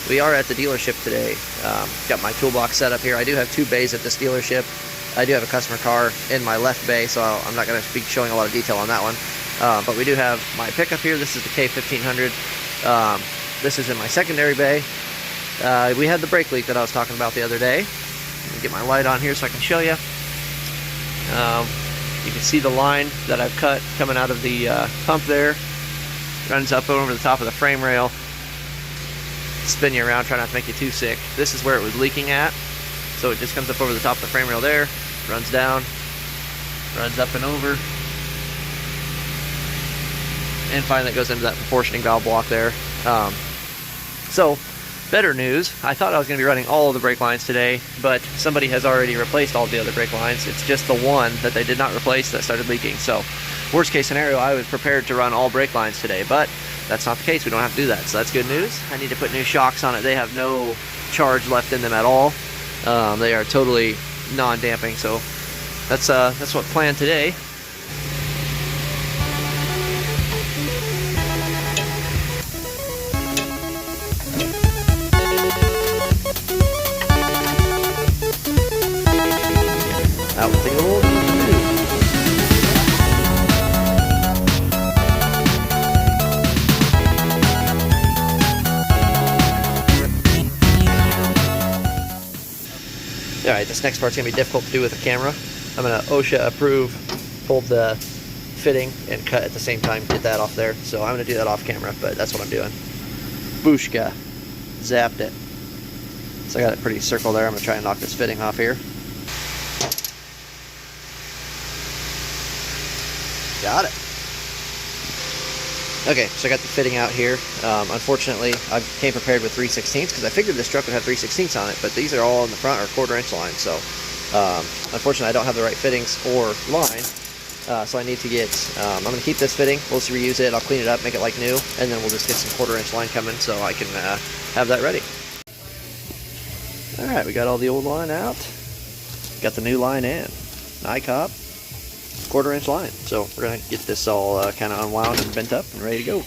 We are at the dealership today. Got my toolbox set up here. I do have 2 bays at this dealership. I do have a customer car in my left bay, so I'm not going to be showing a lot of detail on that one. But we do have my pickup here. This is the K1500. This is in my secondary bay. We had the brake leak that I was talking about the other day. Let me get my light on here so I can show you. You can see the line that I've cut coming out of the pump there. Runs up over the top of the frame rail. Spin you around, try not to make you too sick. This is where it was leaking at. So it just comes up over the top of the frame rail there, runs down, runs up and over, and finally it goes into that proportioning valve block there. So, better news, I thought I was going to be running all of the brake lines today, but somebody has already replaced all of the other brake lines. It's just the one that they did not replace that started leaking. So, worst case scenario, I was prepared to run all brake lines today, but that's not the case. We don't have to do that, so that's good news. I need to put new shocks on it. They have no charge left in them at all. They are totally non-damping, so that's what planned today. Out with the old. Alright, this next part's going to be difficult to do with a camera. I'm going to OSHA approve, hold the fitting, and cut at the same time, get that off there. So I'm going to do that off camera, but that's what I'm doing. Booshka. Zapped it. So I got it pretty circled there. I'm going to try and knock this fitting off here. Got it. Okay, so I got the fitting out here. Unfortunately, I came prepared with 3/16 because I figured this truck would have 3/16 on it, but these are all in the front are 1/4 inch lines. So unfortunately, I don't have the right fittings or line. So I need to get, I'm going to keep this fitting. We'll just reuse it. I'll clean it up, make it like new, and then we'll just get some 1/4 inch line coming so I can have that ready. Alright, we got all the old line out. Got the new line in. NICOP. 1/4 inch line. So we're going to get this all kind of unwound and bent up and ready to go.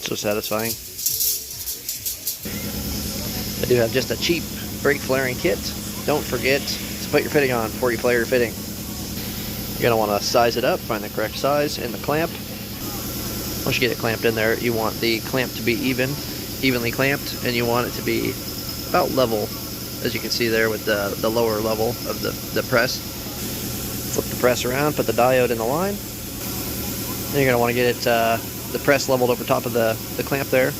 So satisfying. I do have just a cheap brake flaring kit. Don't forget to put your fitting on before you flare your fitting. You're going to want to size it up, find the correct size in the clamp. Once you get it clamped in there, you want the clamp to be evenly clamped, and you want it to be about level, as you can see there with the lower level of the press. Flip the press around, put the diode in the line. Then you're going to want to get it the press leveled over top of the clamp there.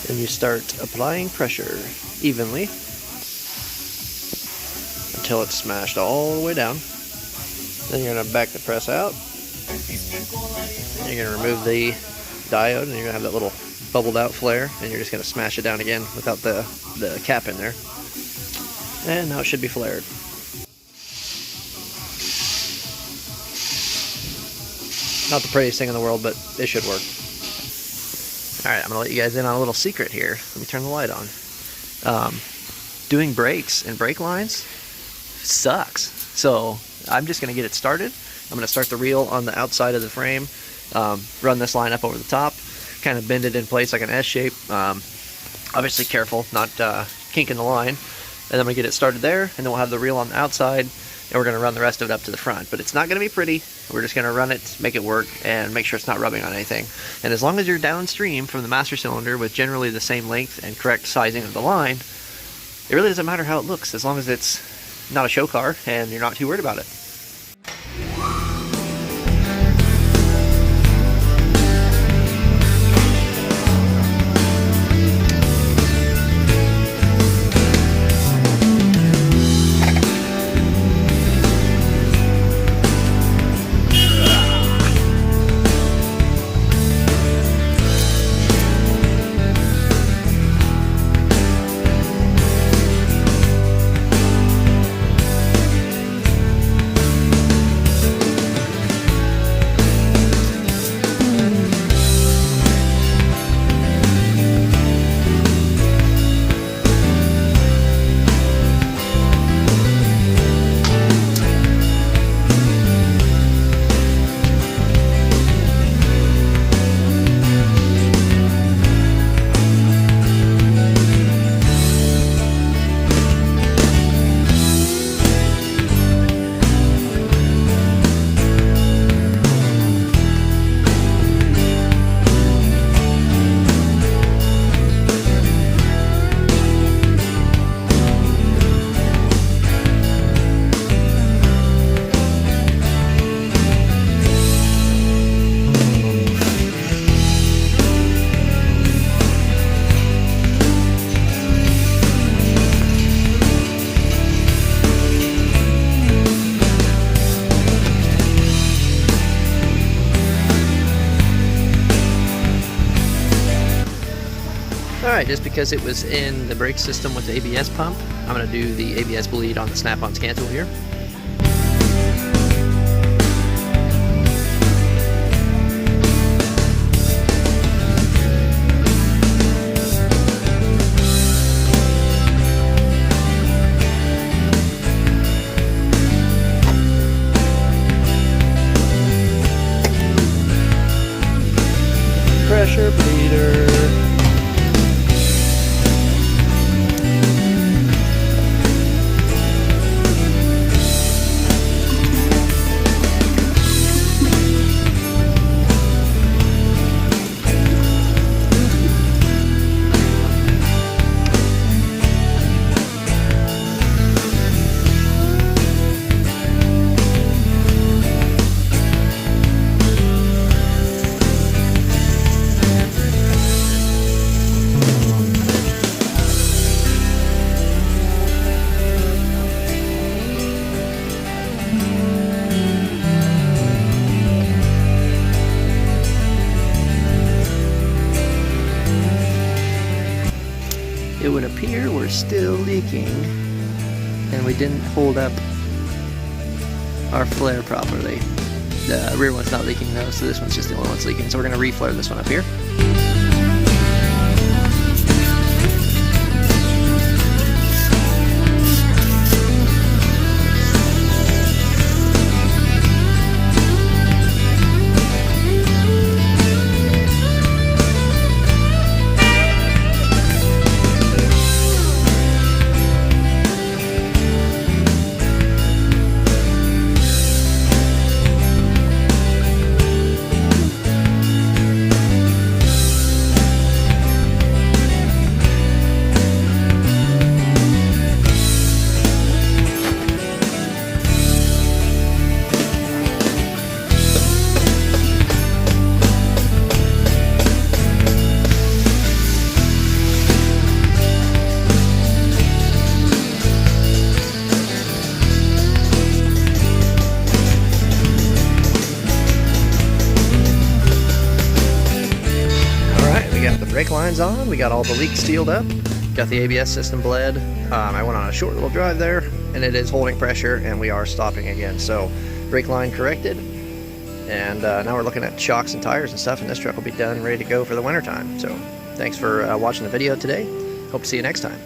And you start applying pressure evenly until it's smashed all the way down. Then you're going to back the press out. You're going to remove the diode, and you're going to have that little bubbled out flare, and you're just going to smash it down again without the cap in there. And now it should be flared. Not the prettiest thing in the world, but it should work. Alright, I'm going to let you guys in on a little secret here. Let me turn the light on. Doing brakes and brake lines sucks. So I'm just going to get it started. I'm going to start the reel on the outside of the frame, run this line up over the top, kind of bend it in place like an S shape. Obviously careful, not kinking the line. And I'm going to get it started there, and then we'll have the reel on the outside, and we're going to run the rest of it up to the front. But it's not going to be pretty. We're just going to run it, make it work, and make sure it's not rubbing on anything. And as long as you're downstream from the master cylinder with generally the same length and correct sizing of the line, it really doesn't matter how it looks, as long as it's not a show car and you're not too worried about it. Alright, just because it was in the brake system with the ABS pump, I'm going to do the ABS bleed on the snap-on scan tool here. Pressure bleeder. It would appear we're still leaking and we didn't hold up our flare properly. The rear one's not leaking though, so this one's just the only one that's leaking. So we're going to re-flare this one up here. Got the brake lines on, we got all the leaks sealed up, got the ABS system bled. I went on a short little drive there and it is holding pressure and we are stopping again. So brake line corrected, and now we're looking at shocks and tires and stuff, and this truck will be done, ready to go for the winter time. So thanks for watching the video today. Hope to see you next time.